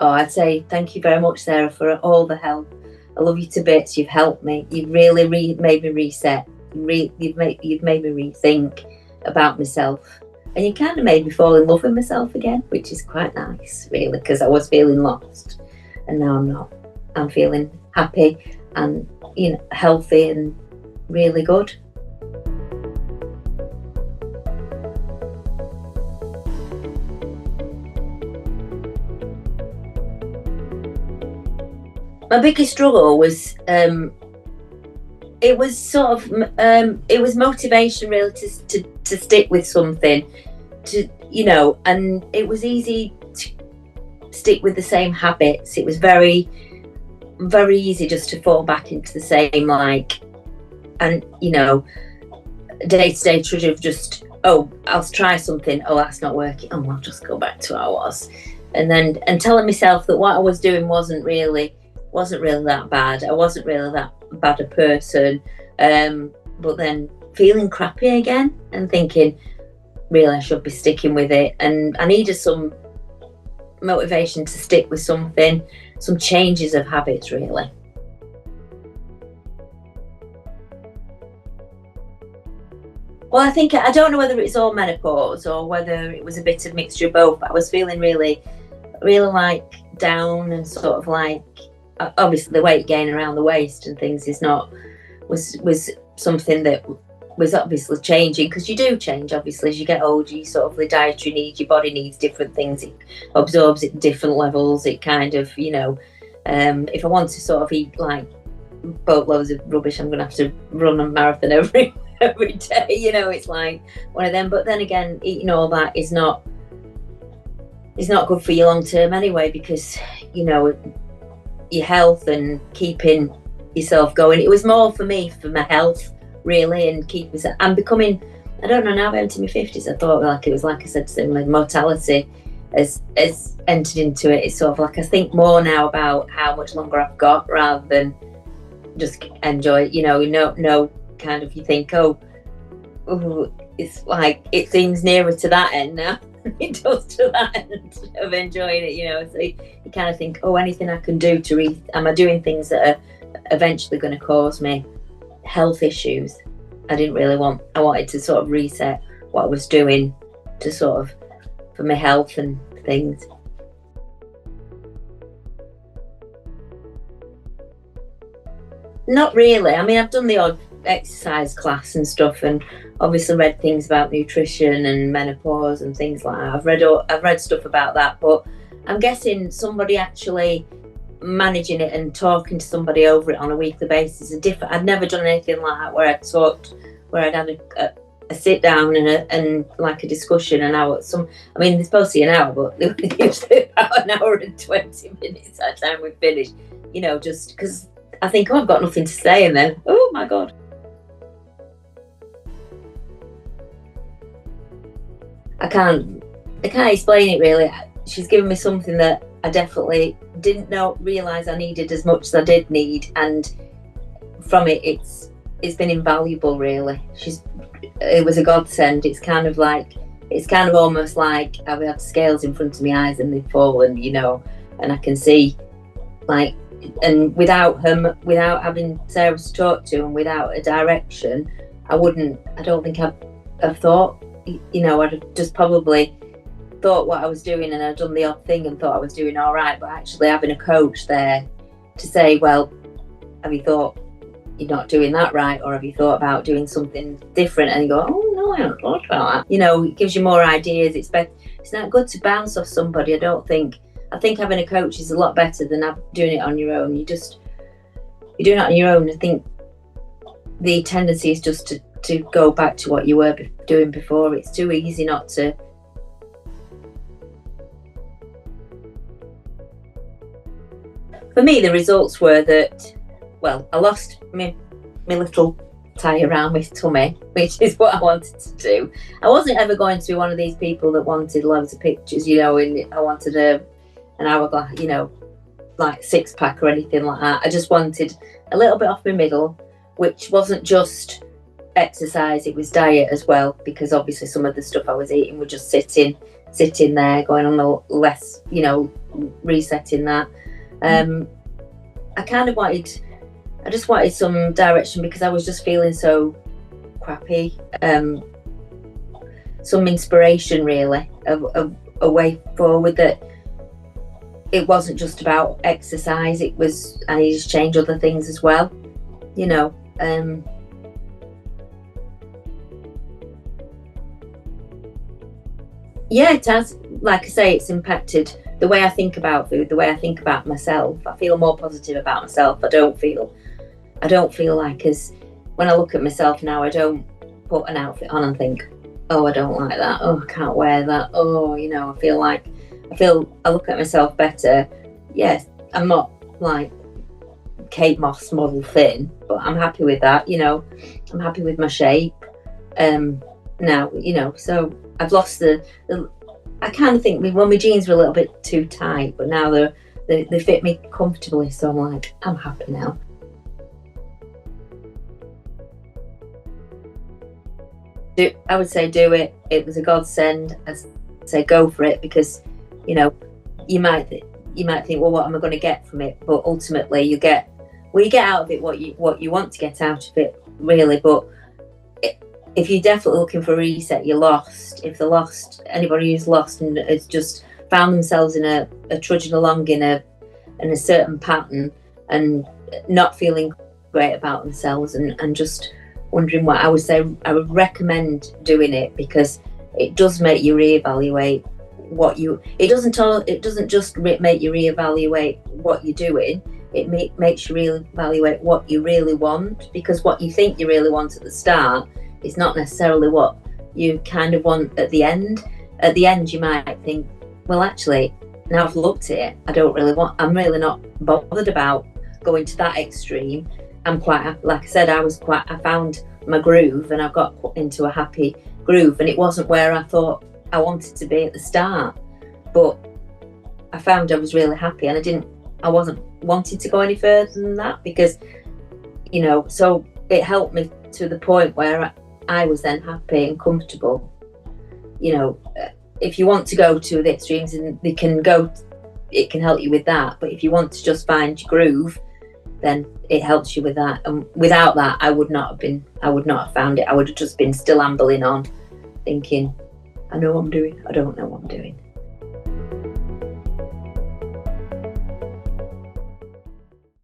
Oh, I'd say thank you very much, Sarah, for all the help. I love you to bits. You've helped me. You've really made me reset. You've made me rethink about myself, and you kind of made me fall in love with myself again, which is quite nice, really, because I was feeling lost, and now I'm not. I'm feeling happy and healthy and really good. My biggest struggle was it was sort of it was motivation, really, to stick with something, and it was easy to stick with the same habits. It was very, very easy just to fall back into the same, day-to-day trudge of just, I'll try something, that's not working, I'll just go back to how I was, and telling myself that what I was doing wasn't really that bad. I wasn't really that bad a person, but then feeling crappy again and thinking, really, I should be sticking with it, and I needed some motivation to stick with something, some changes of habits, really. Well, I don't know whether it's all menopause or whether it was a bit of mixture of both, but I was feeling really, really down, and sort of obviously the weight gain around the waist and things was something that was obviously changing, because you do change obviously as you get older. You sort of, the dietary needs, your body needs different things, it absorbs at different levels. It kind of, if I want to sort of eat boatloads of rubbish, I'm gonna have to run a marathon every day, it's like one of them. But then again, eating all that is not good for you long term anyway, because your health and keeping yourself going. It was more for me, for my health, really, and keep myself. I'm becoming, I don't know, now I'm into my 50s. I thought it was like I said, my mortality has entered into it. It's sort of I think more now about how much longer I've got, rather than just enjoy it. No kind of, you think, it's like it seems nearer to that end now. It does to that end of enjoying it, so you kind of think, anything I can do am I doing things that are eventually going to cause me health issues? I wanted to sort of reset what I was doing to sort of, for my health and things. Not really. I mean, I've done the odd exercise class and stuff, and obviously read things about nutrition and menopause and things like that. I've read stuff about that, but I'm guessing somebody actually managing it and talking to somebody over it on a weekly basis is different. I've never done anything like that where I'd had a sit down and like a discussion an hour. They're supposed to be an hour, but they were usually about an hour and 20 minutes by the time we finished. Just because I think, I've got nothing to say, and then, oh my God. I can't explain it, really. She's given me something that I definitely didn't realise I needed as much as I did need, and from it's been invaluable, really. It was a godsend. It's kind of almost like I've had scales in front of my eyes and they've fallen, and I can see, and without having Sarah to talk to, and without a direction, I don't think I've thought, I'd have just probably thought what I was doing, and I'd done the odd thing and thought I was doing all right. But actually having a coach there to say, well, have you thought you're not doing that right, or have you thought about doing something different? And you go, oh no, I haven't thought about that. It gives you more ideas. It's not good to bounce off somebody. I think having a coach is a lot better than doing it on your own. You're doing it on your own. I think the tendency is just to go back to what you were doing before. It's too easy not to. For me, the results were that, I lost my little tie around my tummy, which is what I wanted to do. I wasn't ever going to be one of these people that wanted loads of pictures, and I wanted an hourglass, like six pack or anything like that. I just wanted a little bit off my middle, which wasn't just exercise, it was diet as well, because obviously some of the stuff I was eating were just sitting there, going on the less, resetting that. I just wanted some direction because I was just feeling so crappy. Some inspiration really of a way forward, that it wasn't just about exercise, it was, I needed to change other things as well, you know. Yeah, it has. Like I say, it's impacted the way I think about food, the way I think about myself. I feel more positive about myself. I don't feel like, as when I look at myself now, I don't put an outfit on and think, oh, I don't like that, oh, I can't wear that, oh, you know, I look at myself better. Yes, I'm not like Kate Moss model thin, but I'm happy with that, you know. I'm happy with my shape now, you know. So I've lost the I kind of think when my jeans were a little bit too tight, but now they fit me comfortably, so I'm like, I'm happy now. I would say do it. It was a godsend. I say go for it, because, you know, you might think, well, what am I going to get from it? But ultimately, you get out of it what you want to get out of it, really. But if you're definitely looking for a reset, you're lost. If they're lost, anybody who's lost and has just found themselves in a trudging along in a certain pattern and not feeling great about themselves and just wondering what, I would say I would recommend doing it, because it does make you reevaluate it doesn't just make you reevaluate what you're doing. It makes you reevaluate what you really want, because what you think you really want at the start is not necessarily what you kind of want at the end. At the end, you might think, well, actually, now I've looked at it, I'm really not bothered about going to that extreme. I'm quite, like I said, I found my groove, and I got put into a happy groove, and it wasn't where I thought I wanted to be at the start, but I found I was really happy, and I wasn't wanting to go any further than that, because, you know, so it helped me to the point where I was then happy and comfortable. You know, if you want to go to the extremes, and it can help you with that, but if you want to just find your groove, then it helps you with that. And without that, I would not have found it. I would have just been still ambling on, thinking, I know what I'm doing, I don't know what I'm doing.